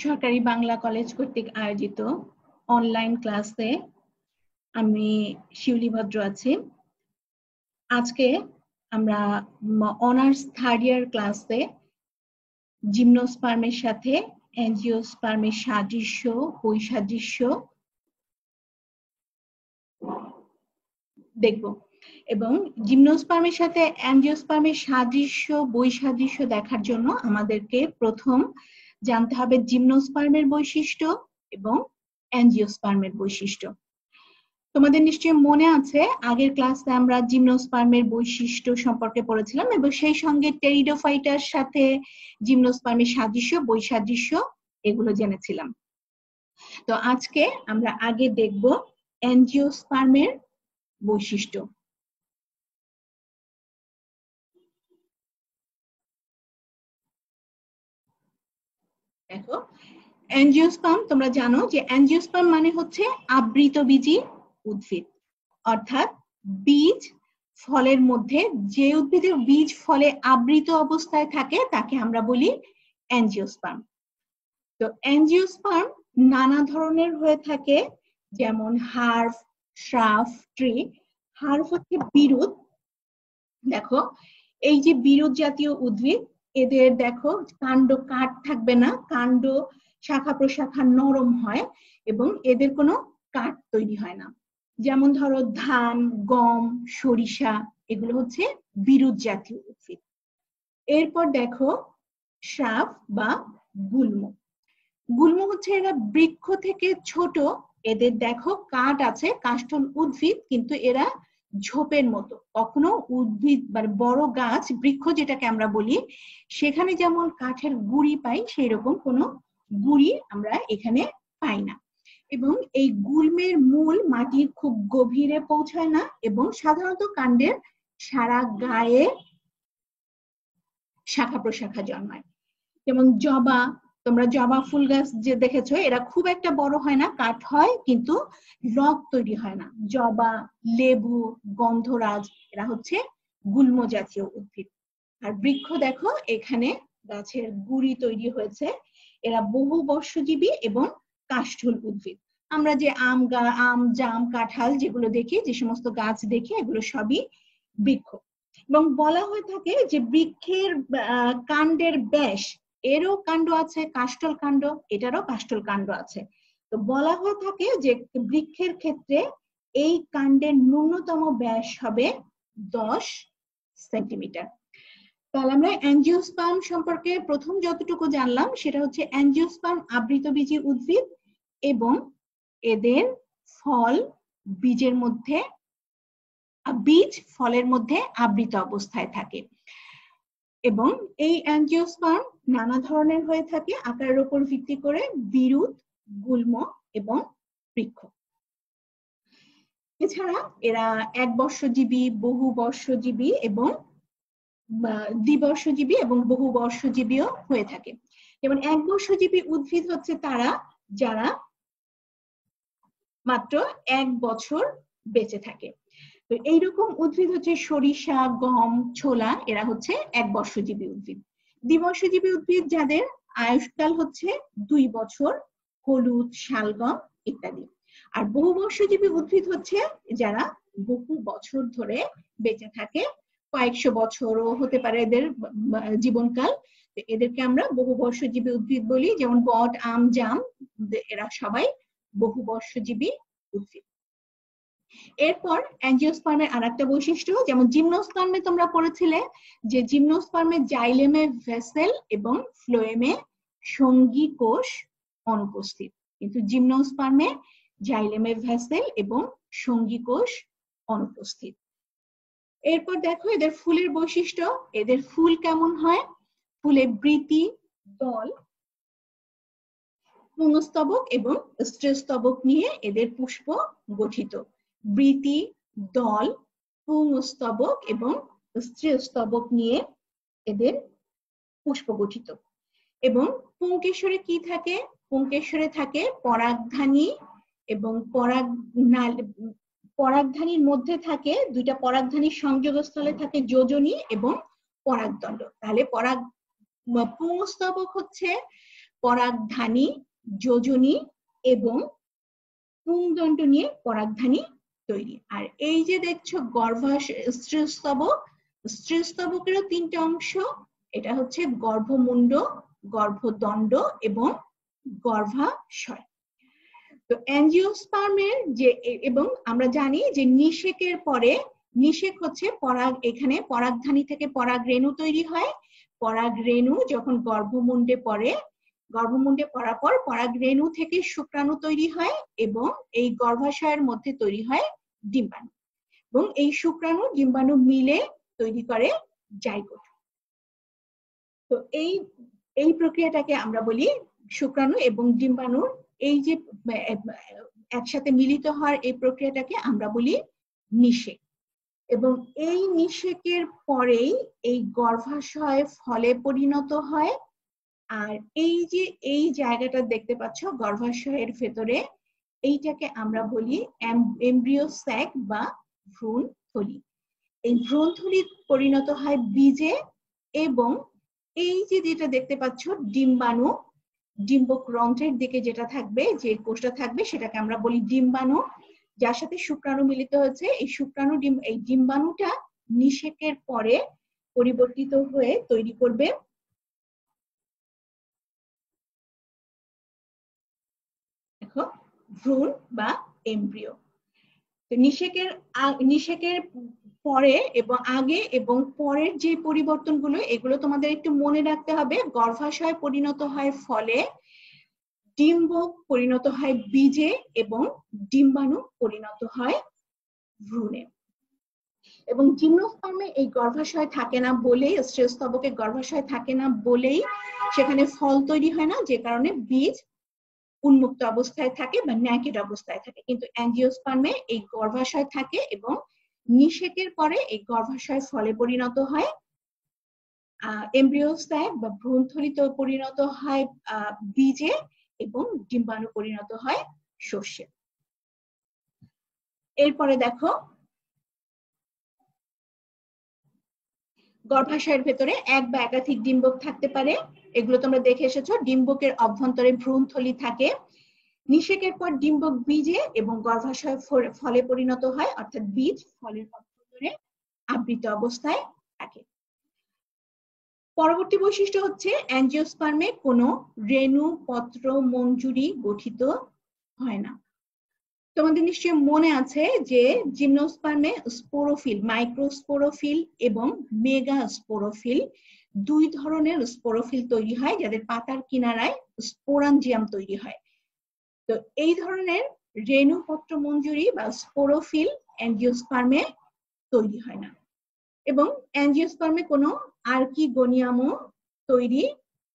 সরকারি বাংলা কলেজ কর্তৃক আয়োজিত অনলাইন ক্লাসে আমি শিউলি ভদ্র আছি। আজকে আমরা অনার্স থার্ড ইয়ার ক্লাসে জিমনোস্পার্মের সাথে অ্যাঞ্জিওস্পার্মের সাদৃশ্য বৈসাদৃশ্য দেখব এবং জিমনোস্পার্মের সাথে অ্যাঞ্জিওস্পার্মের সাদৃশ্য বৈসাদৃশ্য দেখার জন্য আমাদেরকে প্রথম জানতে হবে জিমনোস্পার্মের বৈশিষ্ট্য এবং অ্যাঞ্জিওস্পার্মের বৈশিষ্ট্য। তোমাদের নিশ্চয়ই মনে আছে আগের ক্লাসে আমরা জিমনোস্পার্মের বৈশিষ্ট্য সম্পর্কে পড়েছিলাম এবং সেই সঙ্গে টেরিডোফাইটার সাথে জিমনোস্পার্মের সাদৃশ্য বৈসাদৃশ্য এগুলো জেনেছিলাম। তো আজকে আমরা আগে দেখব অ্যাঞ্জিওস্পার্মের বৈশিষ্ট্য। দেখো, অ্যাঞ্জিওস্পার্ম তোমরা জানো যে অ্যাঞ্জিওস্পার্ম মানে হচ্ছে আবৃতবীজী উদ্ভিদ, অর্থাৎ বীজ ফলের মধ্যে যে উদ্ভিদের বীজ ফলে আবৃত অবস্থায় থাকে তাকে আমরা বলি অ্যাঞ্জিওস্পার্ম। তো অ্যাঞ্জিওস্পার্ম নানা ধরনের হয়ে থাকে, যেমন হার্ভ, শ্রাফ, ট্রি। হার্ভ হচ্ছে বিরুৎ। দেখো, এই যে বিরুৎ জাতীয় উদ্ভিদ, এদের দেখো কাণ্ড কাঠ থাকবে না, কাণ্ড শাখা প্রশাখা নরম হয় এবং এদের কোনো কাঠ তৈরি হয় না। যেমন ধরো ধান, গম, সরিষা, এগুলো হচ্ছে বিরুৎ জাতীয় উদ্ভিদ। এরপর দেখো শ্রাফ বা গুল্ম। গুল্ম হচ্ছে এরা বৃক্ষ থেকে ছোট, এদের দেখো কাঠ আছে, কাষ্ঠল উদ্ভিদ, কিন্তু এরা ঝোপের মতো। কখনো উদ্ভিদ মানে বড় গাছ বৃক্ষ যেটাকে আমরা বলি সেখানে যেমন কাঠের গুঁড়ি পাই সেই রকম কোনো গুঁড়ি আমরা এখানে পাই না। এবং এই গুল্মের মূল মাটির খুব গভীরে পৌঁছায় না এবং সাধারণত কাণ্ডের সারা গায়ে শাখা প্রশাখা জন্মায়। যেমন জবা, তোমরা জবা ফুল গাছ যে দেখেছো, এরা খুব একটা বড় হয় না, কাঠ হয় কিন্তু লগ তৈরি হয় না। জবা, লেবু, গন্ধরাজ এরা হচ্ছে গুল্ম জাতীয় উদ্ভিদ। আর বৃক্ষ দেখো এখানে গাছের গুঁড়ি তৈরি হয়েছে, এরা বহু বর্ষজীবী এবং কাষ্ঠল উদ্ভিদ। আমরা যে আম, জাম, কাঁঠাল যেগুলো দেখি, যে সমস্ত গাছ দেখি, এগুলো সবই বৃক্ষ। এবং বলা হয়ে থাকে যে বৃক্ষের কাণ্ডের ব্যাস, এরও কাণ্ড আছে কাষ্ঠল কাণ্ড, এটারও কাষ্ঠল কাণ্ড আছে। তো বলা হয়ে থাকে যে বৃক্ষের ক্ষেত্রে এই কাণ্ডের ন্যূনতম ব্যাস হবে 10 সেন্টিমিটার। তাহলে আমরা অ্যাঞ্জিওস্পার্ম সম্পর্কে প্রথম যতটুকু জানলাম সেটা হচ্ছে অ্যাঞ্জিওস্পার্ম আবৃতবীজী উদ্ভিদ এবং এদের ফল বীজের মধ্যে, বীজ ফলের মধ্যে আবৃত অবস্থায় থাকে। এবং এই অ্যাঞ্জিওস্পার্ম নানা ধরনের হয়ে থাকে আকারের উপর ভিত্তি করে, বিরুৎ, গুল্ম এবং বৃক্ষ। এছাড়া এরা একবর্ষজীবী, বহু বর্ষজীবী এবং দ্বিবর্ষজীবী এবং বহু বর্ষজীবীও হয়ে থাকে। যেমন একবর্ষজীবী উদ্ভিদ হচ্ছে তারা যারা মাত্র 1 বছর বেঁচে থাকে। তো এইরকম উদ্ভিদ হচ্ছে সরিষা, গম, ছোলা, এরা হচ্ছে একবর্ষজীবী উদ্ভিদ। দ্বিবর্ষজীবী উদ্ভিদ যাদের আয়ুষ্কাল হচ্ছে 2 বছর, হলুদ, শালগম ইত্যাদি। আর বহু বর্ষজীবী উদ্ভিদ হচ্ছে যারা বহু বছর ধরে বেঁচে থাকে, কয়েকশো বছরও হতে পারে এদের জীবনকাল। এদেরকে আমরা বহু বর্ষজীবী উদ্ভিদ বলি। যেমন বট, আম, জাম, এরা সবাই বহু বর্ষজীবী উদ্ভিদ। এরপর অ্যাঞ্জিওস্পার্মের আরেকটা বৈশিষ্ট্য, যেমন জিমনোস্পার্মে তোমরা পড়েছিলে যে জিমনোস্পার্মে জাইলেমে ভেসেল এবং ফ্লোয়েমে সঙ্গী কোষ অনুপস্থিত, কিন্তু জিমনোস্পার্মে জাইলেমে ভেসেল এবং সঙ্গী কোষ অনুপস্থিত। এরপর দেখো এদের ফুলের বৈশিষ্ট্য, এদের ফুল কেমন হয়? ফুলে বৃতি, দল, পুংস্তবক এবং স্ত্রীস্তবক নিয়ে এদের পুষ্প গঠিত। বৃতি, দল, পুংস্তবক এবং স্ত্রীস্তবক নিয়ে এদের পুষ্প গঠিত। এবং পুংকেশরে কি থাকে? পুংকেশরে থাকে পরাগধানী এবং পরাগধানীর মধ্যে থাকে দুইটা পরাগধানীর সংযোগস্থলে থাকে যোজনী এবং পরাগদণ্ড। তাহলে পুংস্তবক হচ্ছে পরাগধানী, যোজনী এবং পুংদণ্ড নিয়ে পরাগধানী তৈরি। আর এই যে দেখছো স্ত্রীস্তবক, স্ত্রীস্তবকেরও তিনটে অংশ, এটা হচ্ছে গর্ভমুণ্ড, গর্ভদণ্ড এবং গর্ভাশয়। তো অ্যাঞ্জিওস্পার্মের যে, এবং আমরা জানি যে নিষেকের পরে, নিষেক হচ্ছে এখানে পরাগধানী থেকে পরাগরেণু তৈরি হয়। পরাগরেণু যখন গর্ভমুণ্ডে পড়ে, গর্ভমুণ্ডে পড়ার পর পরাগরেণু থেকে শুক্রাণু তৈরি হয় এবং এই গর্ভাশয়ের মধ্যে তৈরি হয় ডিম্বাণু, এবং এই শুক্রাণু ডিম্বাণু মিলে তৈরি করে জাইগোট। তো এই প্রক্রিয়াটাকে আমরা বলি শুক্রাণু এবং ডিম্বাণুর এই যে একসাথে মিলিত হওয়ার এই প্রক্রিয়াটাকে আমরা বলি নিষেক। এবং এই নিষেকের পরেই এই গর্ভাশয় ফলে পরিণত হয়। আর এই যে এই জায়গাটা দেখতে পাচ্ছ গর্ভাশয়ের ভেতরে, এইটাকে আমরা বলি এমব্রিও স্যাক বা ভ্রূণথলি। এই ভ্রূণথলি পরিণত হয় বীজে, এবং এই যে যেটা দেখতে পাচ্ছ ডিম্বাণু, ডিম্বক রন্ধ্রের দিকে যেটা থাকবে, যে কোষটা থাকবে সেটাকে আমরা বলি ডিম্বাণু, যার সাথে শুক্রাণু মিলিত হয়েছে। এই শুক্রাণু এই ডিম্বাণুটা নিষেকের পরে পরিবর্তিত হয়ে তৈরি করবে দেখো ভ্রূণ বা এমব্রিও। তো নিষেকের পরে এবং আগে এবং পরের যে পরিবর্তনগুলো, এগুলো তোমাদের একটু মনে রাখতে হবে। গর্ভাশয় পরিণত হয় ফলে, ডিম্বক পরিণত হয় বীজে এবং ডিম্বাণু পরিণত হয় ভ্রূণে। এবং জিমনোস্পার্মে এই গর্ভাশয় থাকে না বলেই, স্ত্রীস্তবকে গর্ভাশয় থাকে না বলেই সেখানে ফল তৈরি হয় না, যে কারণে বীজ উন্মুক্ত অবস্থায় থাকে বা ন্যাকেড অবস্থায় থাকে। কিন্তু অ্যাঞ্জিওস্পার্মে এই গর্ভাশয় থাকে এবং নিষেকের পরে এই গর্ভাশয় ফলে পরিণত হয়, এমব্রিও স্যাক বা ভ্রূণথলিতে পরিণত হয় বীজে, এবং ডিম্বাণু পরিণত হয় শস্যে। এরপরে দেখো গর্ভাশয়ের ভেতরে এক বা একাধিক ডিম্বক থাকতে পারে, এগুলো তোমরা দেখে এসেছো। ডিম্বকের অভ্যন্তরে ভ্রূণথলি থাকে। নিষেকের পর ডিম্বক বীজে এবং গর্ভাশয় ফলে পরিণত হয়, অর্থাৎ বীজ ফলের অভ্যন্তরে আবৃত অবস্থায় থাকে। পরবর্তী বৈশিষ্ট্য হচ্ছে অ্যাঞ্জিওস্পার্মে কোনো রেণু পত্র মঞ্জুরি গঠিত হয় না। তোমাদের নিশ্চয়ই মনে আছে যে জিমনোস্পার্মে স্পোরোফিল, মাইক্রোস্পোরোফিল এবং মেগাস্পোরোফিল, দুই ধরনের স্পোরোফিল তৈরি হয়, যাদের পাতার কিনারায় স্পোরাঞ্জিয়াম তৈরি হয়। তো এই ধরনের রেণুপত্র মঞ্জুরি বা স্পোরোফিল অ্যাঞ্জিওস্পার্মে তৈরি হয় না। এবং অ্যাঞ্জিওস্পার্মে কোনো আর্কিগোনিয়ামও তৈরি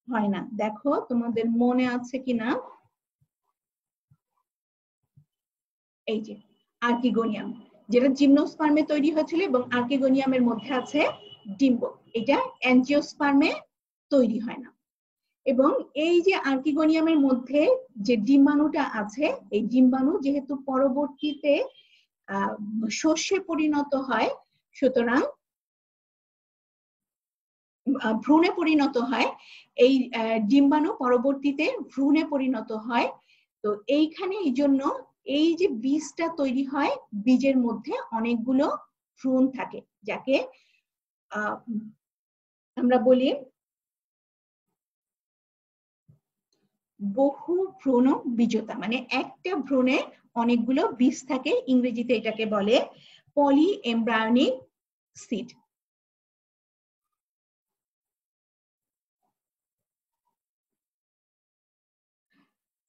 হয় না। দেখো তোমাদের মনে আছে কিনা, এই যে আর্কিগোনিয়াম, যেটা জিমনোস্পার্মে তৈরি হয়েছিল, এবং আর্কিগোনিয়ামের মধ্যে আছে ডিম্বক, এটা অ্যাঞ্জিওস্পার্মে তৈরি হয় না। এবং এই যে আর্কিগোনিয়ামের মধ্যে যে ডিম্বাণুটা আছে, এই ডিম্বাণু যেহেতু পরবর্তীতে শস্যে পরিণত হয়, সুতরাং ভ্রূণে পরিণত হয়, এই ডিম্বাণু পরবর্তীতে ভ্রূণে পরিণত হয়। তো এইখানে এই জন্য এই যে বীজটা তৈরি হয়, বীজের মধ্যে অনেকগুলো ভ্রূণ থাকে, যাকে আমরা বলি বহু ভ্রূণ বীজতা, মানে একটা ভ্রূণে অনেকগুলো বীজ থাকে, ইংরেজিতে এটাকে বলে পলি এমব্রায়োনিক সিড।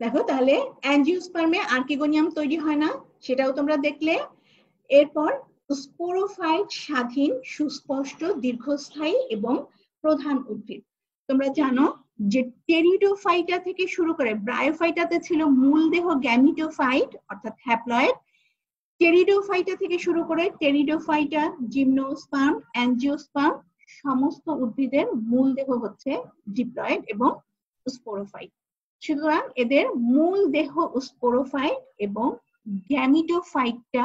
দেখো তাহলে অ্যাঞ্জিওস্পার্মে আর্কিগোনিয়াম তৈরি হয় না, সেটাও তোমরা দেখলে। এরপর স্পোরোফাইট স্বাধীন, সুস্পষ্ট, দীর্ঘস্থায়ী এবং প্রধান উদ্ভিদ। তোমরা জানো যে টেরিডোফাইটা থেকে শুরু করে, ব্রায়োফাইটাতে ছিল মূল দেহ গ্যামিটোফাইট অর্থাৎ হ্যাপ্লয়েড, টেরিডোফাইটা থেকে শুরু করে টেরিডোফাইটা, জিমনোস্পার্ম, অ্যাঞ্জিওস্পার্ম, সমস্ত উদ্ভিদের মূল দেহ হচ্ছে ডিপ্লয়েড এবং স্পোরোফাইট। সুতরাং এদের মূল দেহ স্পোরোফাইট এবং গ্যামিটোফাইটটা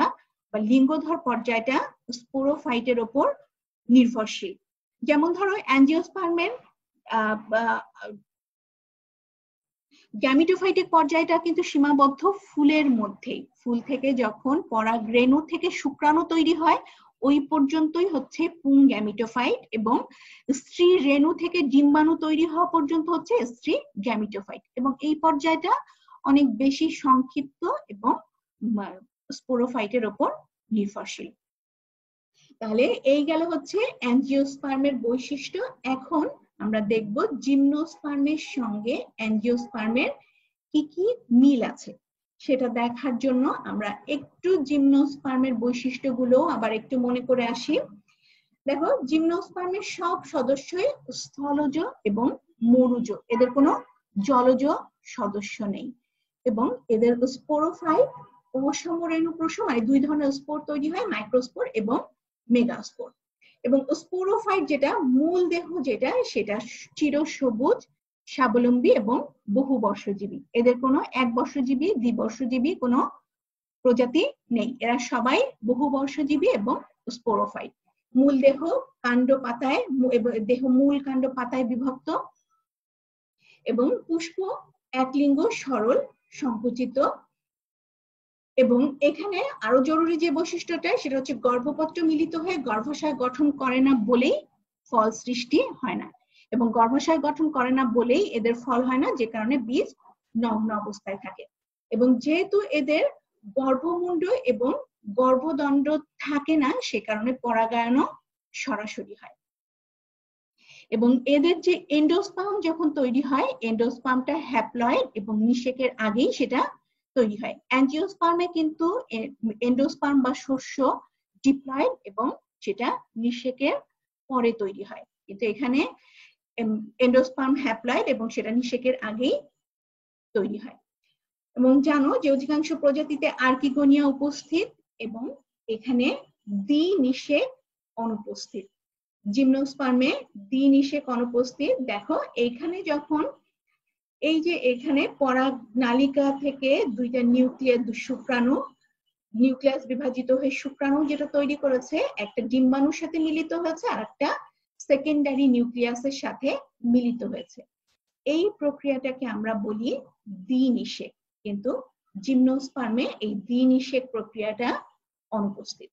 বা লিঙ্গধর পর্যায়টা স্পোরোফাইটের উপর নির্ভরশীল। যেমন ধরো অ্যাঞ্জিওস্পার্মের গ্যামিটোফাইটিক পর্যায়টা কিন্তু সীমাবদ্ধ ফুলের মধ্যেই। ফুল থেকে যখন পরাগরেণু থেকে শুক্রাণু তৈরি হয় ওই পর্যন্তই হচ্ছে পুং গ্যামিটোফাইট, এবং স্ত্রী রেণু থেকে ডিম্বাণু তৈরি হওয়া পর্যন্ত হচ্ছে স্ত্রী গ্যামিটোফাইট। এবং এই পর্যায়টা অনেক বেশি সংক্ষিপ্ত এবং স্পোরোফাইটের উপর নির্ভরশীল। তাহলে এই গেল হচ্ছে অ্যাঞ্জিওস্পার্মের বৈশিষ্ট্য। এখন আমরা দেখব জিমনোস্পার্মের সঙ্গে অ্যাঞ্জিওস্পার্মের কি কি মিল আছে সেটা দেখার জন্য আমরা একটু জিমনোস্পার্মের বৈশিষ্ট্যগুলো আবার একটু মনে করে আসি। দেখো, জিমনোস্পার্মের সব সদস্যই স্থলজ এবং মরুজ, এদের কোনো জলজ সদস্য নেই। এবং এদের স্পোরোফাইট ও সমরেণুপ্রসূ মানে দুই ধরনের স্পোর তৈরি হয়, মাইক্রোস্পোর এবং মেগাস্পোর। এবং স্পোরোফাইট যেটা মূল দেহ যেটা সেটা চিরসবুজ, স্বাবলম্বী এবং বহুবর্ষজীবী। এদের কোনো একবর্ষজীবী দ্বিবর্ষজীবী কোনো প্রজাতি নেই, এরা সবাই বহুবর্ষজীবী এবং স্পোরোফাইট। মূল দেহ কাণ্ড পাতায়, দেহ মূল কাণ্ড পাতায় বিভক্ত, এবং পুষ্প একলিঙ্গ সরল সংকুচিত। এবং এখানে আরো জরুরি যে বৈশিষ্ট্যটা সেটা হচ্ছে গর্ভপত্র মিলিত হয়ে গর্ভাশয় গঠন করে না বলেই ফল সৃষ্টি হয় না, এবং গর্ভাশয় গঠন করে না বলেই এদের ফল হয় না, যে কারণে বীজ নগ্ন অবস্থায় থাকে। এবং যেহেতু এদের গর্ভমুণ্ড এবং গর্ভদণ্ড থাকে না, সে কারণে পরাগায়নও সরাসরি হয়। এবং এদের যে এন্ডোস্পার্ম যখন তৈরি হয়, এন্ডোস্পার্মটা হ্যাপ্লয়েড এবং নিষেকের আগেই সেটা তৈরি হয়। অ্যাঞ্জিওস্পার্মে কিন্তু এন্ডোস্পার্ম বা শস্য ডিপ্লয়েড এবং সেটা নিষেকের পরে তৈরি হয়, কিন্তু এখানে এন্ডোস্পার্ম হ্যাপ্লয়েড এবং সেটা নিষেকের আগেই তৈরি হয়। এবং জানো যে অধিকাংশ প্রজাতিতে আর্কিগোনিয়া উপস্থিত এবং এখানে দ্বিনিষেক অনুপস্থিত। জিমনোস্পার্মে দ্বিনিষেক অনুপস্থিত। দেখো এইখানে যখন এই যে এখানে পরাগ নালিকা থেকে দুইটা শুক্রাণু নিউক্লিয়াস বিভাজিত হয়ে শুক্রাণু যেটা তৈরি করেছে, একটা ডিম্বাণুর সাথে মিলিত হয়েছে আর একটা সেকেন্ডারি নিউক্লিয়াসের সাথে মিলিত হয়েছে। এই প্রক্রিয়াটাকে আমরা বলি দ্বিনিষেক, কিন্তু জিমনোস্পার্মে এই দ্বিনিষেক প্রক্রিয়াটা অনুপস্থিত।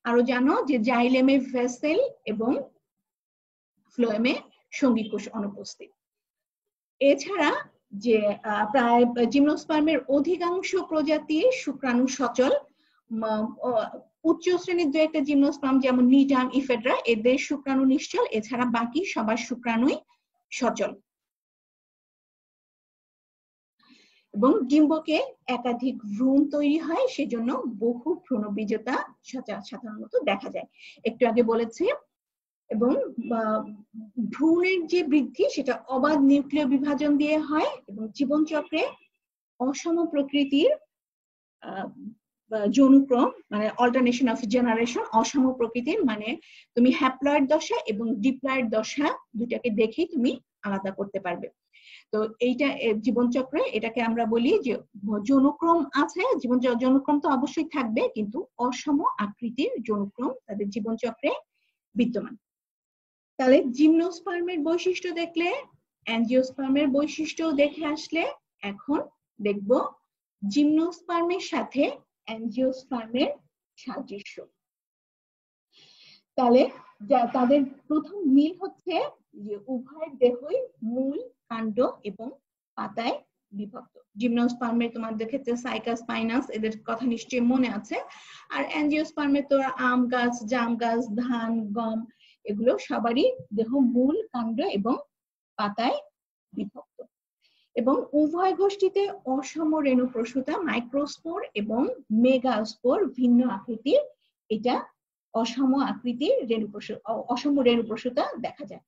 আরো জানো যে জাইলেমে ভেসেল এবং ফ্লোয়েমে সঙ্গীকোষ অনুপস্থিত। এছাড়া যে প্রায় জিমনোস্পার্মের অধিকাংশ প্রজাতি শুক্রাণু সচল, উচ্চ শ্রেণীর দু একটা জিমনোস্পার্ম যেমন নিটাম, ইফেড্রা, এদের শুক্রাণু নিশ্চল, এছাড়া বাকি সবার শুক্রাণুই সচল। এবং ডিম্বকে একাধিক ভ্রূণ তৈরি হয়, সেজন্য বহু ভ্রূণবীজতা সাধারণত দেখা যায়, একটু আগে বলেছি। এবং ভ্রূণের যে বৃদ্ধি সেটা অবাধ নিউক্লিয় বিভাজন দিয়ে হয়, এবং জীবনচক্রে অসম প্রকৃতির যৌনক্রম মানে অল্টারনেশন অফ জেনারেশন, অসম প্রকৃতির মানে তুমি হ্যাপ্লয়েড দশা এবং ডিপ্লয়েড দশা দুটাকে দেখেই তুমি আলাদা করতে পারবে। তো এইটা জীবনচক্রে এটাকে আমরা বলি যে যৌনক্রম আছে, যৌনক্রম তো অবশ্যই থাকবে, কিন্তু অসম আকৃতির যৌনক্রম তাদের জীবনচক্রে বিদ্যমান। তাহলে জিমনোস্পার্মের বৈশিষ্ট্য দেখলে, অ্যাঞ্জিওস্পার্মের বৈশিষ্ট্য দেখে আসলে, এখন দেখব জিমনোস্পার্মের সাথে অ্যাঞ্জিওস্পার্মের সাদৃশ্য। তাহলে তাদের প্রথম মিল হচ্ছে যে উভয়ের দেহই মূল কাণ্ড এবং পাতায় বিভক্ত। জিমনোস্পার্মের তোমাদের ক্ষেত্রে সাইকাস, পাইনাস এদের কথা নিশ্চয়ই মনে আছে। আর অ্যাঞ্জিওস্পার্মের তো আম গাছ, জাম গাছ, ধান, গম এগুলো সবারই দেহ মূল কাণ্ড এবং পাতায় বিভক্ত। এবং উভয় গোষ্ঠীতে অসম রেণুপ্রসূতা মাইক্রোস্পোর এবং মেগাস্পোর ভিন্ন আকৃতির, এটা অসম আকৃতির অসম রেণুপ্রসূতা দেখা যায়।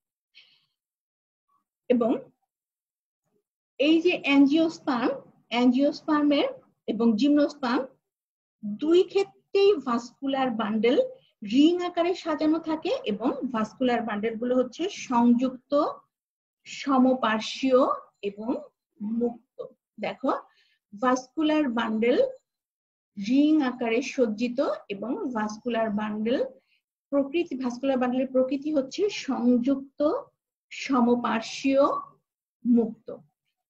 এবং এই যে অ্যাঞ্জিওস্পার্মের এবং জিমনোস্পার্ম দুই ক্ষেত্রেই ভাস্কুলার বান্ডেল রিং আকারে সাজানো থাকে, এবং ভাস্কুলার বান্ডেল গুলো হচ্ছে সংযুক্ত, সমপার্শ্বীয় এবং মুক্ত। দেখো, ভাস্কুলার বান্ডেল রিং আকারে সজ্জিত, এবং ভাস্কুলার বান্ডেলের প্রকৃতি হচ্ছে সংযুক্ত, সমপার্শ্বীয়, মুক্ত।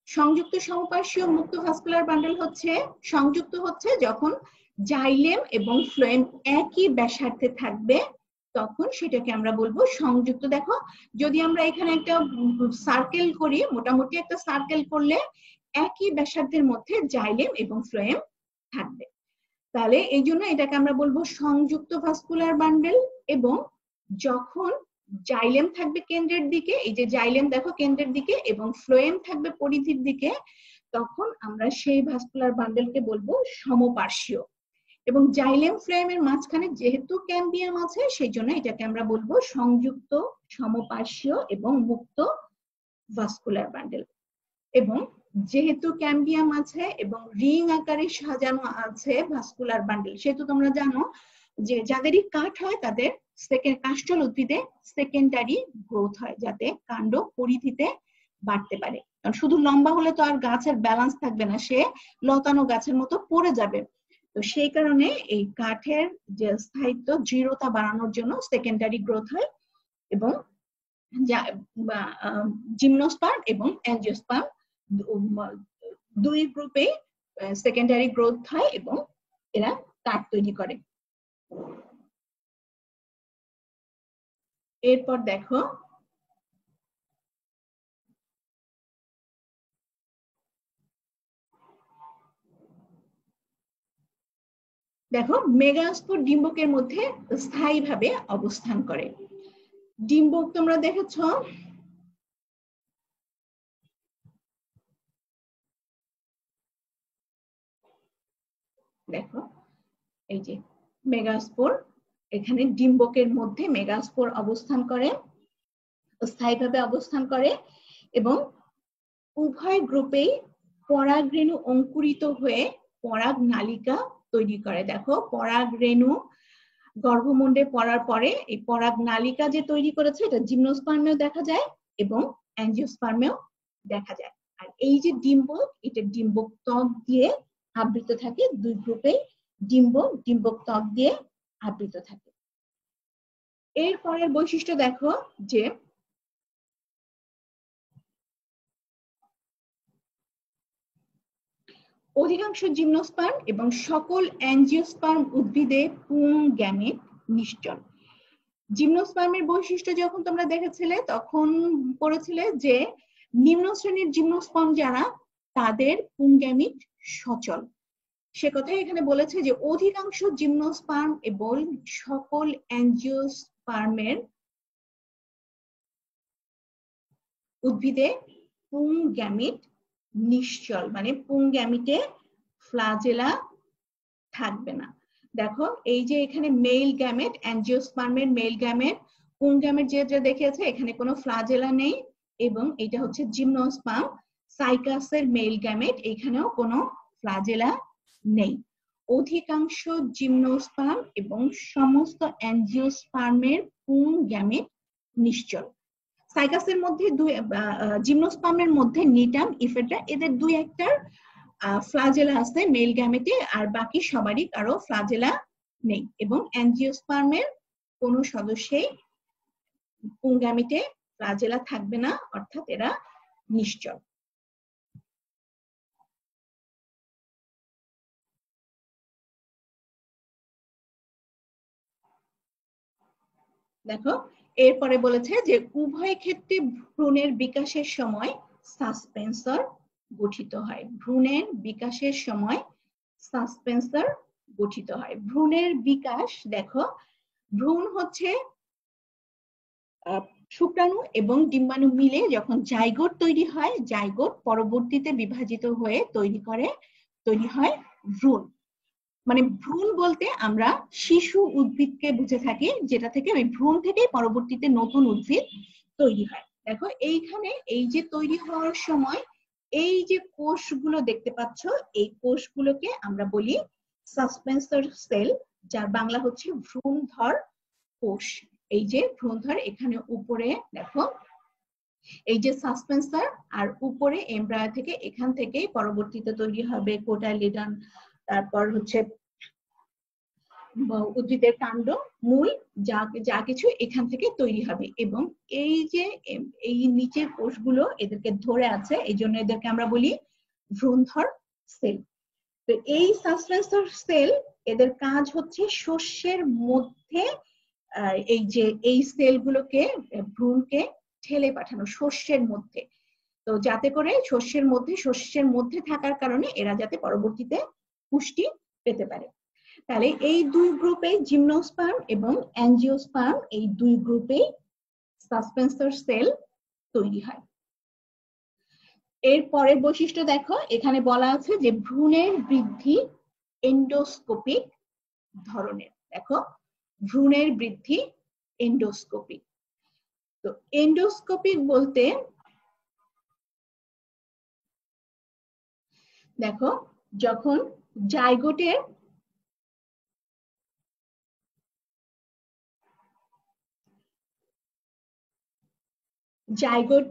সংযুক্ত সমপার্শ্বীয় মুক্ত ভাস্কুলার বান্ডল হচ্ছে সংযুক্ত হচ্ছে যখন জাইলেম এবং ফ্লোয়েম একই ব্যাসার্ধে থাকবে, তখন সেটাকে আমরা বলবো সংযুক্ত। দেখো যদি আমরা এখানে একটা সার্কেল করি, মোটামুটি একটা সার্কেল করলে একই ব্যাসার্ধের মধ্যে জাইলেম এবং ফ্লোয়েম থাকবে, তাহলে এই জন্য এটাকে আমরা বলবো সংযুক্ত ভাস্কুলার বান্ডেল। এবং যখন জাইলেম থাকবে কেন্দ্রের দিকে, এই যে জাইলেম দেখো কেন্দ্রের দিকে এবং ফ্লোয়েম থাকবে পরিধির দিকে, তখন আমরা সেই ভাস্কুলার বান্ডেলকে বলবো সমপার্শ্বীয়। এবং জাইলেম ফ্লোয়েমের মাঝখানে যেহেতু ক্যাম্বিয়াম আছে, সেই জন্য এটাকে আমরা বলবো সংযুক্ত সমপার্শ্বীয় এবং মুক্ত ভাস্কুলার বান্ডেল। এবং যেহেতু ক্যাম্বিয়াম আছে এবং রিং আকারে সাজানো আছে ভাস্কুলার বান্ডেল, সেহেতু তোমরা জানো যে যাদেরই কাঠ হয় তাদের কাষ্ঠল উদ্ভিদে সেকেন্ডারি গ্রোথ হয়, যাতে কাণ্ড পরিধিতে বাড়তে পারে। কারণ শুধু লম্বা হলে তো আর গাছের ব্যালেন্স থাকবে না, সে লতানো গাছের মতো পড়ে যাবে। তো সেই কারণে এই কাঠের যে স্থায়িত্ব দৃঢ়তা বাড়ানোর জন্য সেকেন্ডারি গ্রোথ হয়। এবং জিমনোস্পার্ম এবং অ্যাঞ্জিওস্পার্ম দুই গ্রুপে সেকেন্ডারি গ্রোথ হয় এবং এরা কাঠ তৈরি করে। এরপর দেখো মেগাস্পোর ডিম্বকের মধ্যে স্থায়ীভাবে অবস্থান করে। ডিম্বক তোমরা দেখেছো, দেখো এই যে মেগাস্পোর, এখানে ডিম্বকের মধ্যে মেগাস্পোর অবস্থান করে, স্থায়ীভাবে অবস্থান করে এবং উভয় গ্রুপেই পরাগরেণু অঙ্কুরিত হয়ে পরাগ নালিকা তৈরি করে। দেখো পরাগরেণু গর্ভমুণ্ডে পড়ার পরে এই পরাগ নালিকা যে তৈরি করেছে, এটা জিমনোস্পার্মেও দেখা যায় এবং অ্যাঞ্জিওস্পার্মেও দেখা যায়। আর এই যে ডিম্বক, এটা ডিম্বক ত্বক দিয়ে আবৃত থাকে, দুই গ্রুপেই ডিম্বক ত্বক দিয়ে আবৃত থাকে। এর পরের বৈশিষ্ট্য দেখো যে অধিকাংশ জিমনোস্পার্ম এবং সকল অ্যাঞ্জিওস্পার্ম উদ্ভিদে পুং গ্যামেট নিশ্চল। জিমনোস্পার্মের বৈশিষ্ট্য যখন তোমরা দেখেছিলে তখন পড়েছিলে যে নিম্ন শ্রেণীর জিমনোস্পার্ম যারা, তাদের পুং গ্যামেট সচল। সে কথাই এখানে বলেছে যে অধিকাংশ জিমনোস্পার্ম এবং সকল অ্যাঞ্জিওস্পার্মের উদ্ভিদে পুং গ্যামেট নিশ্চল, মানে পুং গ্যামেটে ফ্লাজেলা থাকবে না। দেখো এই যে এখানে মেল গ্যামেট, অ্যাঞ্জিওস্পার্মের মেল গ্যামেট, পুং গ্যামেট যেটা দেখিয়েছে এখানে কোনো ফ্লাজেলা নেই। এবং এটা হচ্ছে জিমনোস্পার্ম সাইকাসের মেল গ্যামেট, এখানেও কোনো ফ্লাজেলা নেই। অধিকাংশ জিমনোস্পার্ম এবং সমস্ত অ্যাঞ্জিওস্পার্মের পুং গ্যামেট নিশ্চল। সাইকাসের মধ্যে জিমনোস্পার্মের মধ্যে নিটাম, ইফেটা, এদের দুই একটার ফ্লাজেলা আছে মেল গ্যামেটে, আর বাকি সবারই কারো ফ্লাজেলা নেই। এবং অ্যাঞ্জিওস্পার্মের কোনো সদস্যই পুং গ্যামেটে ফ্লাজেলা থাকবে না, অর্থাৎ এরা নিশ্চল। দেখো এরপরে বলেছে যে উভয় ক্ষেত্রে ভ্রূণের বিকাশের সময় সাসপেন্সর গঠিত হয়। ভ্রূণের বিকাশের সময় সাসপেন্সর গঠিত হয়। ভ্রূণের বিকাশ, দেখো ভ্রূণ হচ্ছে শুক্রাণু এবং ডিম্বাণু মিলে যখন জাইগোট তৈরি হয়, জাইগোট পরবর্তীতে বিভাজিত হয়ে তৈরি হয় ভ্রূণ। মানে ভ্রূণ বলতে আমরা শিশু উদ্ভিদকে বুঝে থাকি, যেটা থেকে ওই ভ্রূণ থেকেই পরবর্তীতে নতুন উদ্ভিদ তৈরি হয়। দেখো এইখানে এই যে তৈরি হওয়ার সময় এই যে কোষগুলো দেখতে পাচ্ছ, এই কোষগুলোকে আমরা বলি সাসপেন্সর সেল, যার বাংলা হচ্ছে ভ্রূণধর কোষ। এই যে ভ্রূণধর, এখানে উপরে দেখো এই যে সাসপেন্সর, আর উপরে এমব্রায়ো থেকে, এখান থেকেই পরবর্তীতে তৈরি হবে কোটাইলিডন, তারপর হচ্ছে উদ্ভিদের কাণ্ড, মূল, যা কিছু এখান থেকে তৈরি হবে। এবং এই যে এই নিচের কোষগুলো এদেরকে ধরে আছে, এই জন্য এদেরকে আমরা বলি ভ্রূণধর সেল। তো এই সাসপেন্সর সেল এদের কাজ হচ্ছে শস্যের মধ্যে এই সেলগুলোকে, ভ্রূণকে ঠেলে পাঠানো শস্যের মধ্যে, তো যাতে করে শস্যের মধ্যে থাকার কারণে এরা যাতে পরবর্তীতে পুষ্টি পেতে পারে। তাহলে এই দুই গ্রুপে, জিমনোস্পার্ম এবং অ্যাঞ্জিওস্পার্ম, এই দুই গ্রুপে সাসপেন্সর সেল তৈরি হয়। এর পরের বৈশিষ্ট্য দেখো, এখানে বলা আছে যে ভ্রূণের বৃদ্ধি এন্ডোস্কোপিক ধরনের। দেখো, ভ্রূণের বৃদ্ধি এন্ডোস্কোপিক। তো এন্ডোস্কোপিক বলতে দেখো, যখন জাইগোট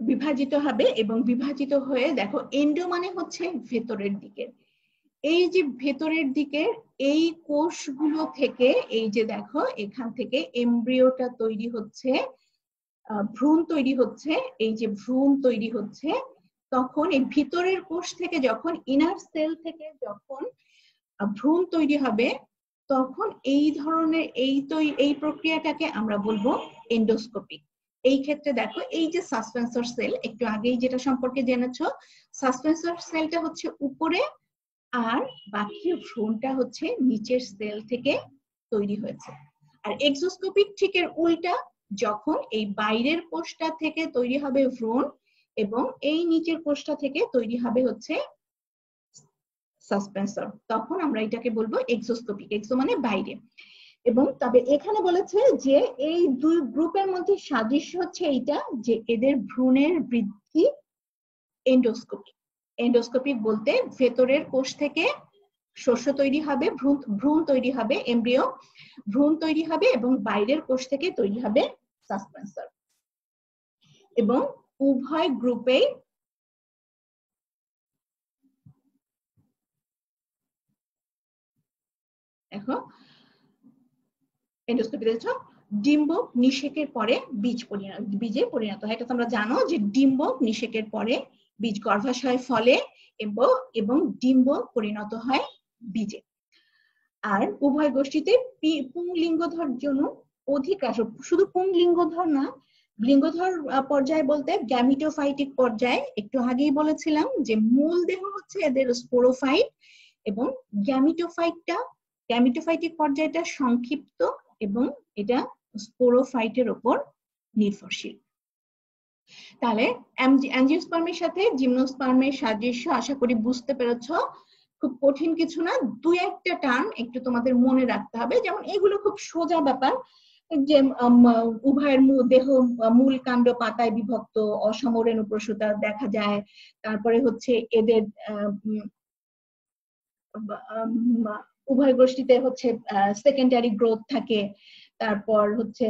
বিভাজিত হবে এবং বিভাজিত হয়ে, দেখো এন্ডো মানে হচ্ছে ভেতরের দিকে, এই যে ভেতরের দিকে এই কোষগুলো থেকে, এই যে দেখো এখান থেকে এমব্রিওটা তৈরি হচ্ছে, ভ্রূণ তৈরি হচ্ছে, এই যে ভ্রূণ তৈরি হচ্ছে, তখন এই ভিতরের কোষ থেকে যখন ইনার সেল থেকে যখন ভ্রূণ তৈরি হবে, তখন এই ধরনের এই প্রক্রিয়াটাকে আমরা বলবো এন্ডোস্কোপিক। এই ক্ষেত্রে দেখো, এই যে সাসপেন্সর সেল, একটু আগেই যেটা সম্পর্কে জেনেছো, সাসপেন্সর সেলটা হচ্ছে উপরে আর বাকি ভ্রূণটা হচ্ছে নিচের সেল থেকে তৈরি হয়েছে। আর এক্সোস্কোপিক ঠিক এর উল্টা, যখন এই বাইরের কোষটা থেকে তৈরি হবে ভ্রূণ এবং এই নিচের কোষটা থেকে তৈরি হবে হচ্ছে সাসপেন্সর, তখন আমরা এটাকে বলবো এক্সোস্কোপিক। এক্সো মানে বাইরে। এবং তবে এখানে বলেছে যে এই দুই গ্রুপের মধ্যে সাদৃশ্য হচ্ছে এইটা, যে এদের ভ্রূণের বৃদ্ধি এন্ডোস্কোপিক। এন্ডোস্কোপিক বলতে ভেতরের কোষ থেকে শস্য তৈরি হবে, ভ্রূণ তৈরি হবে, এমব্রিও ভ্রূণ তৈরি হবে এবং বাইরের কোষ থেকে তৈরি হবে সাসপেন্সর। এবং উভয় গ্রুপেই দেখো, এন্ডোস্কোপি দেখছো, ডিম্বক নিষেকের পরে বীজে পরিণত হয়। এটা তোমরা জানো যে ডিম্বক নিষেকের পরে বীজ গর্ভাশয় ফলে এবং ডিম্বক পরিণত হয় বীজে। আর উভয় গোষ্ঠীতে পুংলিঙ্গধর জন্য অধিকাংশ, শুধু পুংলিঙ্গধর না, লিঙ্গধর পর্যায়ে বলতে গ্যামিটোফাইটিক পর্যায়ে, একটু আগেই বলেছিলাম যে মূল দেহ হচ্ছে এদের স্পোরোফাইট, এবং গ্যামিটোফাইটিক পর্যায়টা সংক্ষিপ্ত এবং এটা স্পোরোফাইটের উপর নির্ভরশীল। তাহলে অ্যাঞ্জিওস্পার্মের সাথে জিমনোস্পার্মের সাদৃশ্য আশা করি বুঝতে পেরেছ। খুব কঠিন কিছু না, দুই একটা টার্ম একটু তোমাদের মনে রাখতে হবে, যেমন এগুলো খুব সোজা ব্যাপার, যে উভয়ের দেহ মূল কাণ্ড পাতায় বিভক্ত, অসমরেণু প্রসূতা দেখা যায়, তারপরে হচ্ছে এদের উভয় গোষ্ঠীতে হচ্ছে সেকেন্ডারি গ্রোথ থাকে, তারপর হচ্ছে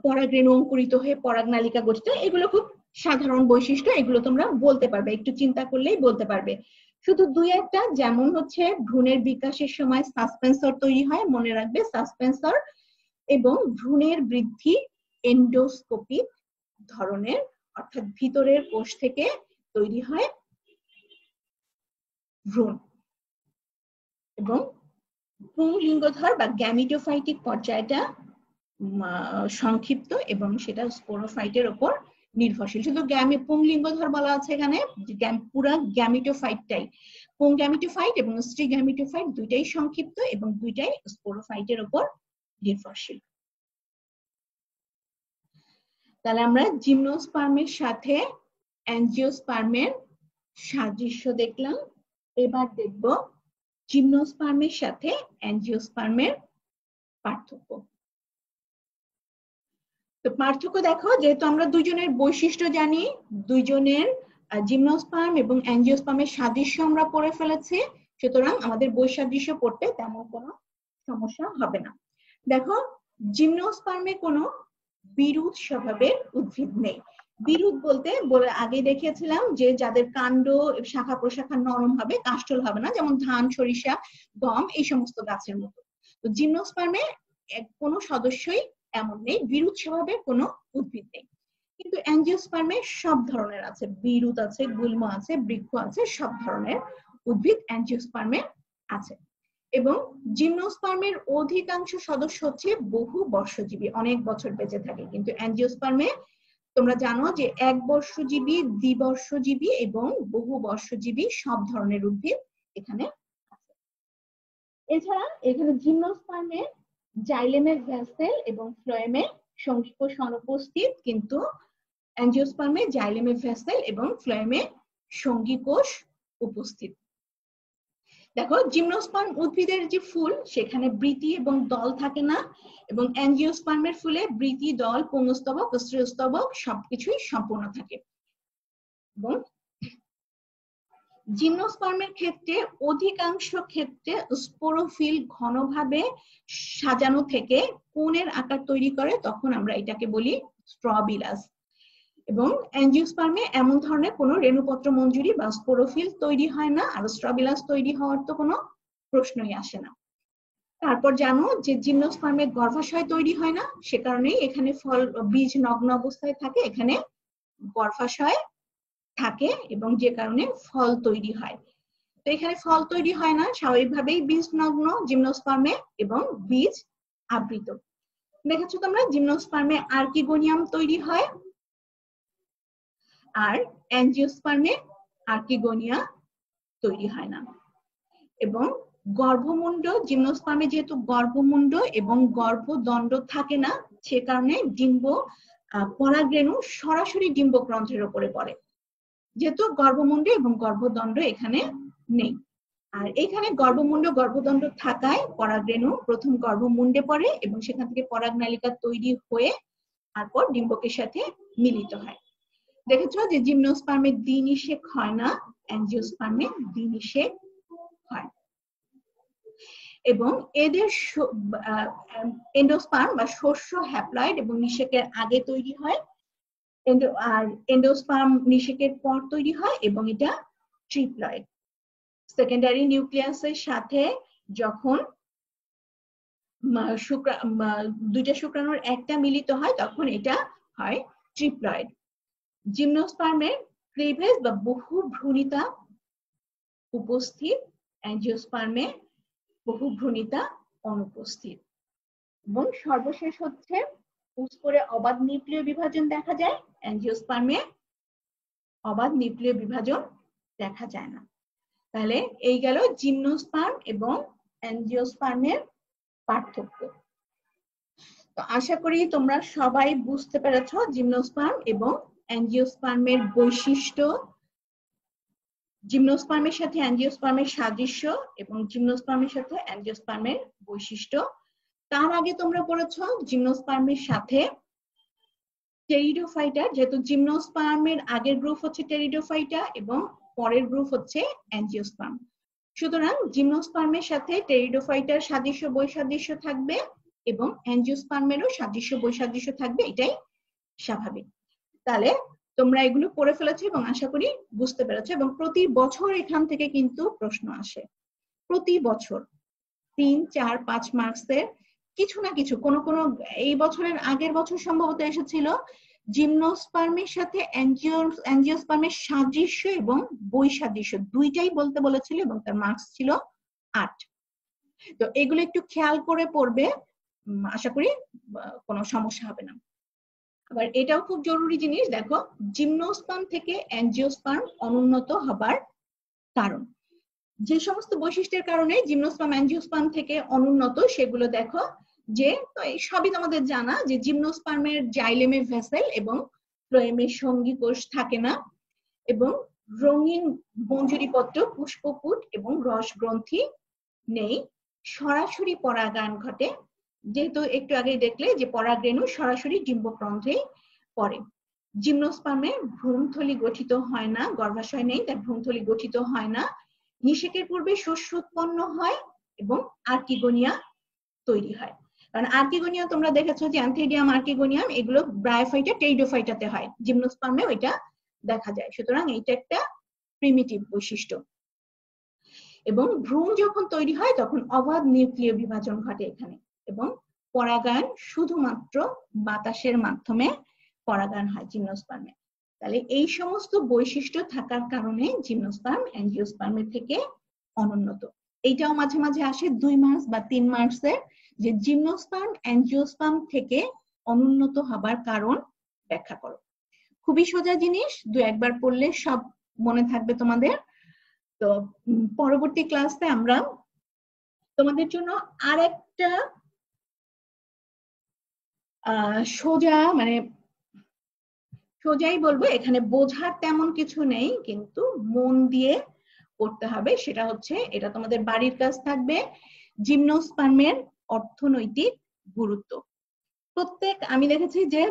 পরাগরেণু অঙ্কুরিত হয়ে পরাগনালিকা গঠিত। এগুলো খুব সাধারণ বৈশিষ্ট্য, এগুলো তোমরা বলতে পারবে, একটু চিন্তা করলেই বলতে পারবে। শুধু দুই একটা, যেমন হচ্ছে ভ্রূণের বিকাশের সময় সাসপেন্সর তৈরি হয়, মনে রাখবে সাসপেন্সর, এবং ভ্রূণের বৃদ্ধি এন্ডোস্কোপিক ধরনের, অর্থাৎ ভিতরের কোষ থেকে তৈরি হয় ভ্রূণ। এবং পুংলিঙ্গধর বা গ্যামিটোফাইটিক পর্যায়টা সংক্ষিপ্ত এবং সেটা স্পোরোফাইটের উপর নির্ভরশীল। শুধু পুংলিঙ্গধর বলা আছে এখানে, পুরা গ্যামিটোফাইটটাই, পুং গ্যামিটোফাইট এবং স্ত্রী গ্যামিটোফাইট দুইটাই সংক্ষিপ্ত এবং দুইটাই স্পোরোফাইটের উপর নির্ভরশীল। তাহলে আমরা জিমনোস্পার্মের সাথে অ্যাঞ্জিওস্পার্মের সাদৃশ্য দেখলাম। এবার দেখব জিমনোস্পার্মের সাথে অ্যাঞ্জিওস্পার্মের পার্থক্য। তো পার্থক্য দেখো, যেহেতু আমরা দুইজনের বৈশিষ্ট্য জানি, দুইজনের জিমনোস্পার্ম এবং অ্যাঞ্জিওস্পার্মের সাদৃশ্য আমরা পড়ে ফেলেছি, সুতরাং আমাদের বৈসাদৃশ্য পড়তে তেমন কোনো সমস্যা হবে না। দেখো, জিমনোস্পার্মে কোনো বিরুৎ স্বভাবের উদ্ভিদ নেই। বিরুৎ বলতে আগে দেখিয়েছিলাম যে যাদের কাণ্ড শাখা প্রশাখা নরম হবে, কাষ্ঠল হবে না, যেমন ধান, সরিষা, গম এই সমস্ত গাছের মতো। তো জিমনোস্পার্মে কোনো সদস্যই এমন নেই, বিরুৎ স্বভাবের কোনো উদ্ভিদ নেই। কিন্তু অ্যাঞ্জিওস্পার্মে সব ধরনের আছে, বিরুৎ আছে, গুল্ম আছে, বৃক্ষ আছে, সব ধরনের উদ্ভিদ অ্যাঞ্জিওস্পার্মে আছে। এবং জিমনোস্পার্মের অধিকাংশ সদস্য হচ্ছে বহু বর্ষজীবী, অনেক বছর বেঁচে থাকে। কিন্তু অ্যাঞ্জিওস্পার্মে তোমরা জানো যে এক বর্ষজীবী, দ্বিবর্ষজীবী এবং বহু বর্ষজীবী সব ধরনের উদ্ভিদ এখানে আছে। এছাড়া এখানে জিমনোস্পার্মে জাইলেমের ভ্যাসেল এবং ফ্লোয়েমে সঙ্গীকোষ অনুপস্থিত, কিন্তু অ্যাঞ্জিওস্পার্মে জাইলেমের ভ্যাসেল এবং ফ্লোয়েমে সঙ্গীকোষ উপস্থিত। দেখো, জিমনোস্পার্ম উদ্ভিদের যে ফুল সেখানে বৃতি এবং দল থাকে না, এবং অ্যাঞ্জিওস্পার্মের ফুলে বৃতি, দল, পুংস্তবক, স্ত্রীস্তবক সবকিছুই সম্পূর্ণ থাকে। এবং জিমনোস্পার্মের ক্ষেত্রে অধিকাংশ ক্ষেত্রে স্পোরোফিল ঘনভাবে সাজানো থেকে কোণের আকার তৈরি করে, তখন আমরা এটাকে বলি স্ট্রবিলাস। এবং অ্যাঞ্জিওস্পার্মে এমন ধরনের কোনো রেণুপত্র মঞ্জুরি বা স্পোরোফিল তৈরি হয় না, আর স্ট্রবিলাস তৈরি হওয়ার তো কোনো প্রশ্নই আসে না। তারপর জানো যে জিমনোস্পার্মে গর্ভাশয় তৈরি হয় না, সে কারণেই এখানে ফল, বীজ নগ্ন অবস্থায় থাকে, এখানে গর্ভাশয় থাকে এবং যে কারণে ফল তৈরি হয়। তো এখানে ফল তৈরি হয় না, স্বাভাবিকভাবেই বীজ নগ্ন জিমনোস্পার্মে এবং বীজ আবৃত। দেখেছো তোমরা, জিমনোস্পার্মে আর্কিগোনিয়াম তৈরি হয়, আর অ্যাঞ্জিওস্পার্মে আর্কিগোনিয়া তৈরি হয় না। এবং গর্ভমুণ্ড, জিমনোস্পার্মে যেহেতু গর্ভমুণ্ড এবং গর্ভদণ্ড থাকে না, সে কারণে ডিম্ব পরাগরেণু সরাসরি ডিম্বগ্রন্থের উপরে পড়ে, যেহেতু গর্ভমুণ্ড এবং গর্ভদণ্ড এখানে নেই। আর এখানে গর্ভমুণ্ড গর্ভদণ্ড থাকায় পরাগরেণু প্রথম গর্ভমুণ্ডে পড়ে এবং সেখান থেকে পরাগনালিকা তৈরি হয়ে তারপর ডিম্বকের সাথে মিলিত হয়। দেখেছো যে জিমনোস্পার্মে দ্বিনিষেক হয় না, অ্যাঞ্জিওস্পার্মে দ্বিনিষেক হয়। এবং এদের এন্ডোস্পার্ম বা শস্য হ্যাপ্লয়েড এবং নিষেকের আগে তৈরি হয়, আর এন্ডোস্পার্ম নিষেকের পর তৈরি হয়, এবং এটা ট্রিপ্লয়েড। সেকেন্ডারি নিউক্লিয়াসের সাথে যখন দুইটা শুক্রাণুর একটা মিলিত হয় তখন এটা হয় ট্রিপ্লয়েড। জিমনোস্পার্মের ক্লিভেজ বা বহু ভ্রূণিতা উপস্থিত, অ্যাঞ্জিওস্পার্মে বহু ভ্রূণিতা অনুপস্থিত। এবং সর্বশেষ হচ্ছে পুস্পরে অবাধ নিউক্লিয় বিভাজন দেখা যায়, অ্যাঞ্জিওস্পার্মে অবাধ নিউক্লিয় বিভাজন দেখা যায় না। তাহলে এই গেল জিমনোস্পার্ম এবং অ্যাঞ্জিওস্পার্মের পার্থক্য। তো আশা করি তোমরা সবাই বুঝতে পেরেছো জিমনোস্পার্ম এবং অ্যাঞ্জিওস্পার্মের বৈশিষ্ট্য, জিমনোস্পার্মের সাথে অ্যাঞ্জিওস্পার্মের সাদৃশ্য এবং জিমনোস্পার্মের সাথে অ্যাঞ্জিওস্পার্মের বৈশিষ্ট্য। তার আগে তোমরা পড়েছো জিমনোস্পার্মের সাথে টেরিডোফাইটা, যেহেতু জিমনোস্পার্মের আগের গ্রুপ হচ্ছে টেরিডোফাইটা এবং পরের গ্রুপ হচ্ছে অ্যাঞ্জিওস্পার্ম। সুতরাং জিমনোস্পার্মের সাথে টেরিডোফাইটার সাদৃশ্য বৈসাদৃশ্য থাকবে এবং অ্যাঞ্জিওস্পার্মেরও সাদৃশ্য বৈসাদৃশ্য থাকবে, এটাই স্বাভাবিক। তাহলে তোমরা এগুলো পড়ে ফেলেছো এবং আশা করি বুঝতে পেরেছো। এবং প্রতি বছর এখান থেকে কিন্তু প্রশ্ন আসে, প্রতি বছর 3, 4, 5 মার্কসের কিছু না কিছু, কোনো কোনো এই বছরের আগের বছর সম্ভবত এসেছিল জিমনোস্পার্মের সাথে অ্যাঞ্জিওস্পার্মের সাদৃশ্য এবং বৈসাদৃশ্য দুইটাই বলতে বলেছিল এবং তার মার্কস ছিল 8। তো এগুলো একটু খেয়াল করে পড়বে, আশা করি কোনো সমস্যা হবে না। আবার এটাও খুব জরুরি জিনিস, দেখো জিমনোস্পার্ম থেকে অ্যাঞ্জিওস্পার্ম অনুন্নত হবার কারণ, যে সমস্ত বৈশিষ্ট্যের কারণে জিমনোস্পার্ম অ্যাঞ্জিওস্পার্ম থেকে অনুন্নত সেগুলো দেখো। যে সবই তোমাদের জানা যে জিমনোস্পার্মের জাইলেমে ভেসেল এবং ফ্লোয়েমে সঙ্গীকোষ থাকে না, এবং রঙিন মঞ্জুরিপত্র, পুষ্পপুট এবং রস গ্রন্থি নেই, সরাসরি পরাগায়ন ঘটে, যেহেতু একটু আগে দেখলে যে পরাগরেণু সরাসরি ডিম্বগ্রন্থে পড়ে। জিমনোস্পার্মে ভ্রূণথলি গঠিত হয় না, গর্ভাশয় নেই তাই ভ্রূণথলি গঠিত হয় না, নিষেকের পূর্বে শস্য উৎপন্ন হয় এবং আর্কিগোনিয়া তৈরি হয়। কারণ আর্কিগোনিয়া তোমরা দেখেছো যে অ্যান্থিডিয়াম আর্কিগোনিয়াম এগুলো ব্রায়োফাইটা টেরিডোফাইটাতে হয়, জিমনোস্পার্মে ওইটা দেখা যায়। সুতরাং এইটা একটা প্রিমিটিভ বৈশিষ্ট্য। এবং ভ্রূণ যখন তৈরি হয় তখন অবাধ নিউক্লিয় বিভাজন ঘটে এখানে, এবং পরাগায়ন শুধুমাত্র বাতাসের মাধ্যমে পরাগায়ন হয় জিমনোস্পার্মে। তাহলে এই সমস্ত বৈশিষ্ট্য থাকার কারণে জিমনোস্পার্ম অ্যাঞ্জিওস্পার্মের থেকে অনুন্নত। এইটাও মাঝে মাঝে আসে 2 মার্কস বা 3 মার্কসের, যে জিমনোস্পার্ম অ্যাঞ্জিওস্পার্ম থেকে অনুন্নত হবার কারণ ব্যাখ্যা করো। খুবই সোজা জিনিস, 2-1 বার পড়লে সব মনে থাকবে তোমাদের। তো পরবর্তী ক্লাসে আমরা তোমাদের জন্য আরেকটা সোজা, মানে সোজাই বলবো, এখানে বোঝার তেমন কিছু নেই কিন্তু মন দিয়ে করতে হবে। সেটা হচ্ছে, এটা তোমাদের বাড়ির কাজ থাকবে, জিমনোস্পার্মের অর্থনৈতিক গুরুত্ব। প্রত্যেক, আমি দেখেছি যে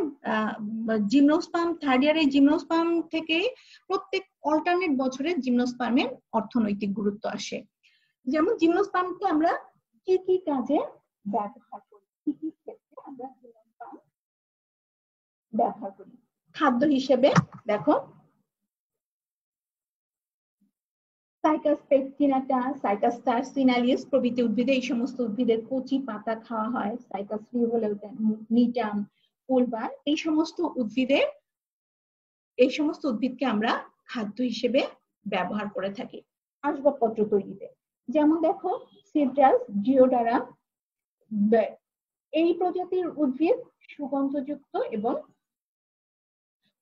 জিমনোস্পার্ম থার্ড ইয়ারে জিমনোস্পার্ম থেকে প্রত্যেক অল্টারনেট বছরে জিমনোস্পার্মের অর্থনৈতিক গুরুত্ব আসে। যেমন জিমনোস্পার্মকে আমরা কি কি কাজে ব্যবহার করি, কি কি ক্ষেত্রে আমরা জিমনোস্পার্ম ব্যবহার করি। খাদ্য হিসেবে দেখো, সাইকাস পেকটিনাটা, সাইকাস টার্সিনালিয়াস প্রভৃতি উদ্ভিদে, এই সমস্ত উদ্ভিদের কচি পাতা খাওয়া হয়। সাইকাস রিভোলেউটা, নিটাম, পুলবার, এই সমস্ত উদ্ভিদকে আমরা খাদ্য হিসেবে ব্যবহার করে থাকি আসবাবপত্র তৈরিতে। যেমন দেখো সিট্রাস জিওডারা, এই প্রজাতির উদ্ভিদ সুগন্ধযুক্ত এবং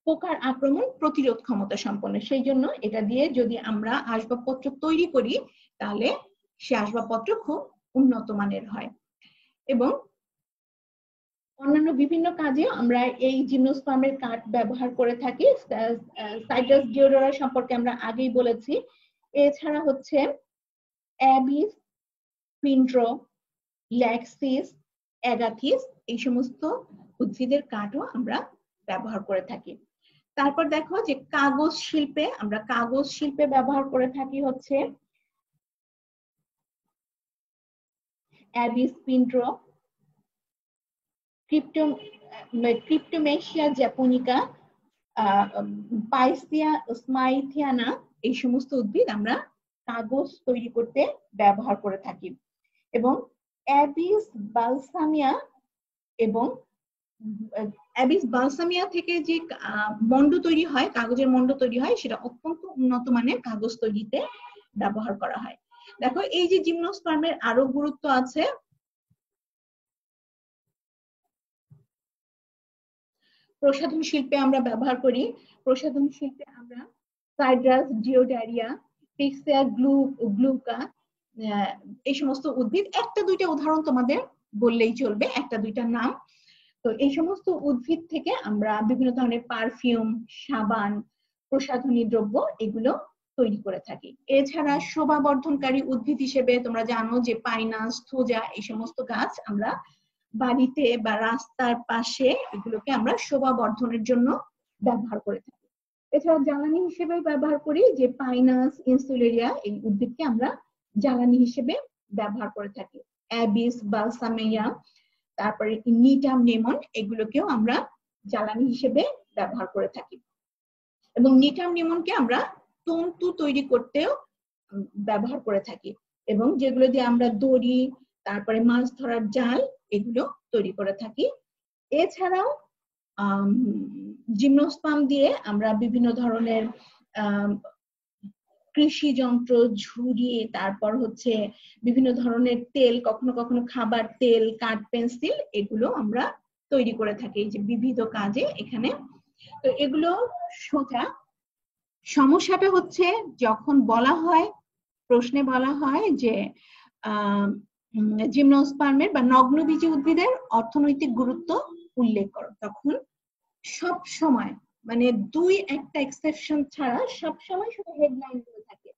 পোকার আক্রমণ প্রতিরোধ ক্ষমতা সম্পন্ন। সেই জন্য এটা দিয়ে যদি আমরা আসবাবপত্র তৈরি করি তাহলে সে আসবাবপত্র খুব উন্নত মানের হয়। এবং অন্যান্য বিভিন্ন কাজে আমরা এই জিমনোস্পার্মের কাঠ ব্যবহার করে থাকি। সাইটাস ডিওডোরা সম্পর্কে আমরা আগেই বলেছি। এছাড়া হচ্ছে অ্যাবিস, পিন্ট্রো, ল্যাক্সিস, অ্যাগাথিস, এই সমস্ত উদ্ভিদের কাঠও আমরা ব্যবহার করে থাকি। তারপর দেখো যে কাগজ শিল্পে, আমরা কাগজ শিল্পে ব্যবহার করে থাকি হচ্ছে অ্যাবিস, পিন্ট্রো, ক্রিপ্টোমেশিয়া জ্যাপোনিকা, পাইসিয়া স্মাইথিয়ানা, এই সমস্ত উদ্ভিদ আমরা কাগজ তৈরি করতে ব্যবহার করে থাকি। এবং অ্যাবিস বালসামিয়া এবং অ্যাবিস বালসামিয়া থেকে যে মন্ড তৈরি হয়, কাগজের মন্ড তৈরি হয়, সেটা অত্যন্ত উন্নত মানের কাগজ তৈরিতে ব্যবহার করা হয়। দেখো এই যে জিমনোস্পার্মের আরো গুরুত্ব আছে। প্রসাধন শিল্পে আমরা ব্যবহার করি। প্রসাধন শিল্পে আমরা সাইড্রাস জিওডারিয়া, পিক্সিয়া গ্লুকা, এই সমস্ত উদ্ভিদ, একটা দুইটা উদাহরণ তোমাদের বললেই চলবে, একটা দুইটা নাম। তো এই সমস্ত উদ্ভিদ থেকে আমরা বিভিন্ন ধরনের পারফিউম, সাবান, প্রসাধনী দ্রব্য এগুলো তৈরি করে থাকি। এছাড়া শোভা বর্ধনকারী উদ্ভিদ হিসেবে তোমরা জানো যে পাইনাস, থোজা, এই সমস্ত গাছ আমরা বাড়িতে বা রাস্তার পাশে এগুলোকে আমরা শোভা বর্ধনের জন্য ব্যবহার করে থাকি। এছাড়া জ্বালানি হিসেবে ব্যবহার করি, যে পাইনাস, ইনসুলেরিয়া, এই উদ্ভিদকে আমরা জ্বালানি হিসেবে ব্যবহার করে থাকি। অ্যাবিস বালসামিয়া, তারপরে নিটাম নেমন, এগুলোকেও আমরা জ্বালানি হিসেবে ব্যবহার করে থাকি। এবং নিটাম নেমনকে আমরা তন্তু তৈরি করতেও ব্যবহার করে থাকি, এবং যেগুলো দিয়ে আমরা দড়ি, তারপরে মাছ ধরার জাল, এগুলো তৈরি করে থাকি। এছাড়াও জিমনোস্পার্ম দিয়ে আমরা বিভিন্ন ধরনের কৃষি যন্ত্র, ঝুড়ি, তারপর হচ্ছে বিভিন্ন ধরনের তেল, কখনো কখনো খাবার তেল, কাঠ পেন্সিল, এগুলো আমরা তৈরি করে থাকি যে বিবিধ কাজে এখানে। তো এগুলো সোজা। সমস্যাটা হচ্ছে যখন বলা হয়, প্রশ্নে বলা হয় যে জিমনোস্পার্মের বা নগ্নবীজী উদ্ভিদের অর্থনৈতিক গুরুত্ব উল্লেখ করো, তখন সব সময়, মানে 2-1টা এক্সেপশন ছাড়া সব সময় শুধু হেডলাইন গুলো থাকে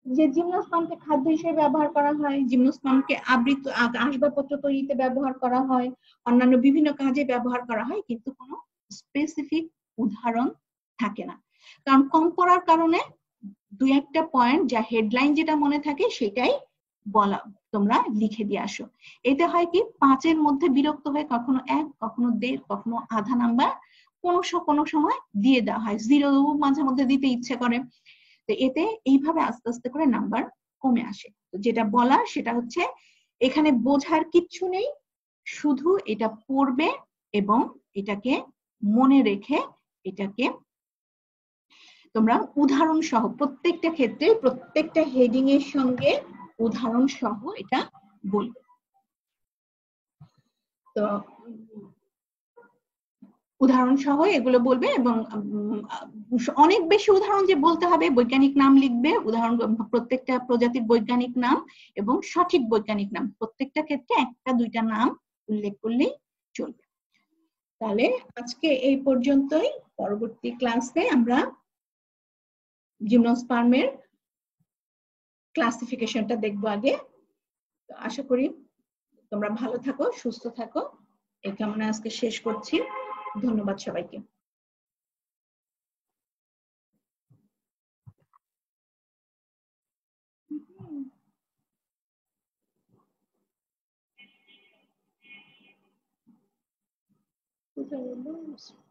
যে জিমনোস্পার্মকে খাদ্য হিসেবে ব্যবহার করা হয়, জিমনোস্পার্মকে আবৃত আসবাবপত্র তৈরিতে ব্যবহার করা হয়, অন্যান্য বিভিন্ন কাজে ব্যবহার করা হয়, কিন্তু কোনো স্পেসিফিক উদাহরণ থাকে না। কারণ কম পড়ার কারণে 2-1টা পয়েন্ট যা হেডলাইন যেটা মনে থাকে সেটাই বলা তোমরা লিখে দিয়ে আসো। এতে হয় কি 5 এর মধ্যে বিরক্ত হয়ে কখনো 1, কখনো 1.5, কখনো আধা নাম্বার কোনো সময় দিয়ে দেওয়া হয়, 0 মাঝে মধ্যে দিতে ইচ্ছে করে। তো এতে এইভাবে আস্তে আস্তে করে নাম্বার কমে আসে। তো যেটা বলার সেটা হচ্ছে এখানে বোঝার কিচ্ছু নেই, শুধু এটা পড়বে এবং এটাকে মনে রেখে এটাকে তোমরা উদাহরণ সহ প্রত্যেকটা ক্ষেত্রে প্রত্যেকটা হেডিং এর সঙ্গে উদাহরণ সহ এটা বলবে। তো উদাহরণ সহ এগুলো বলবে এবং অনেক বেশি উদাহরণ যে বলতে হবে, বৈজ্ঞানিক নাম লিখবে, উদাহরণ প্রত্যেকটা প্রজাতির বৈজ্ঞানিক নাম এবং সঠিক বৈজ্ঞানিক নাম, প্রত্যেকটা ক্ষেত্রে একটা দুইটা নাম উল্লেখ করলেই চলবে। তাহলে আজকে এই পর্যন্তই। পরবর্তী ক্লাসে আমরা জিমনোস্পার্মের ক্লাসিফিকেশনটা দেখবো আগে। আশা করি তোমরা ভালো থাকো, সুস্থ থাকো, এই কামনা আজকে শেষ করছি। ধন্যবাদ সবাইকে। কোথায়